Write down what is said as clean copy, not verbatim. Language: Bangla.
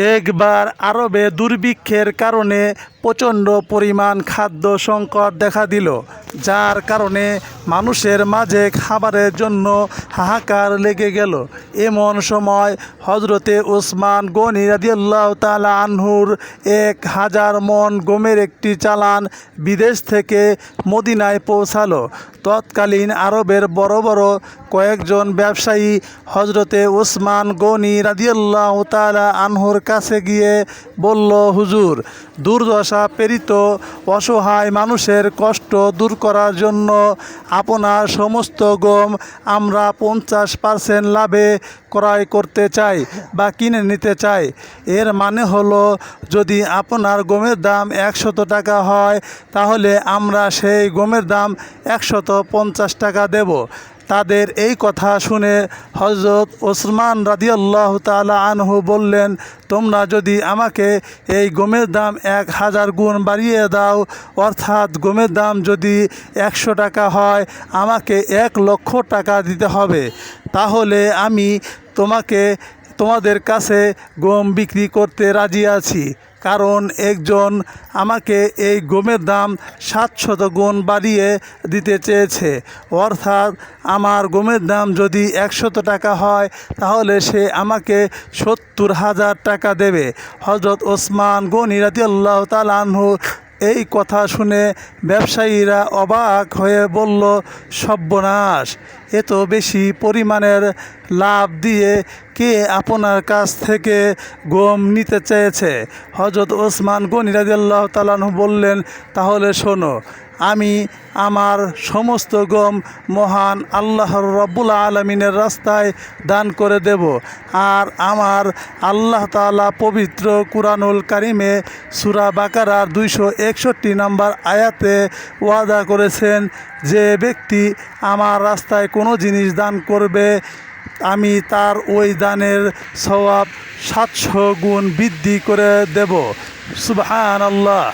একবার আরবে দুর্ভিক্ষের কারণে প্রচণ্ড পরিমাণ খাদ্য সংকট দেখা দিল, যার কারণে মানুষের মাঝে খাবারের জন্য হাহাকার লেগে গেল। এমন সময় হজরতে ওসমান গনি রাদিয়াল্লাহু তাআলা আনহুর 1000 মণ গমের একটি চালান বিদেশ থেকে মদিনায় পৌঁছালো। তৎকালীন আরবের বড় বড় কয়েকজন ব্যবসায়ী হজরতে ওসমান গনি রাদিয়াল্লাহু তাআলা আনহুর কাছে গিয়ে বলল, হুজুর, দুর্দশা পীড়িত অসহায় মানুষের কষ্ট দূর করার জন্য আপনার সমস্ত গম আমরা 50% লাভে ক্রয় করতে চাই বা কিনে নিতে চাই। এর মানে হলো, যদি আপনার গমের দাম 100 টাকা হয়, তাহলে আমরা সেই গমের দাম 150 টাকা দেব। তাদের এই কথা শুনে হজরত ওসমান রাদিয়াল্লাহু তাআলা আনহু বললেন, তোমরা যদি আমাকে এই গমের দাম 1000 গুণ বাড়িয়ে দাও, অর্থাৎ গমের দাম যদি 100 টাকা হয়, আমাকে 1 লক্ষ টাকা দিতে হবে, তাহলে আমি তোমাদের কাছে গম বিক্রি করতে রাজি আছি। কারণ একজন আমাকে এই গমের দাম 700 গুণ বাড়িয়ে দিতে চেয়েছে, অর্থাৎ আমার গমের দাম যদি 100 টাকা হয়, তাহলে সে আমাকে 70,000 টাকা দেবে। হজরত ওসমান গনি রাদিয়াল্লাহু তাআলা আনহু এই কথা শুনে ব্যবসায়ীরা অবাক হয়ে বলল, সর্বনাশ, এত বেশি পরিমাণের লাভ দিয়ে কে আপনার কাছ থেকে গম নিতে চেয়েছে? হজরত ওসমান গনি রাদিয়াল্লাহু তাআলা আনহু বললেন, তাহলে শোনো, আমি আমার সমস্ত গম মহান আল্লাহর রব্বুল আলামিনের রাস্তায় দান করে দেব। আর আমার আল্লাহ তাআলা পবিত্র কুরআনুল কারিমে সূরা বাকারার 261 নম্বর আয়াতে ওয়াদা করেছেন, যে ব্যক্তি আমার রাস্তায় কোনো জিনিস দান করবে, আমি তার ওই দানের সওয়াব 700 গুণ বৃদ্ধি করে দেব। সুবহানাল্লাহ।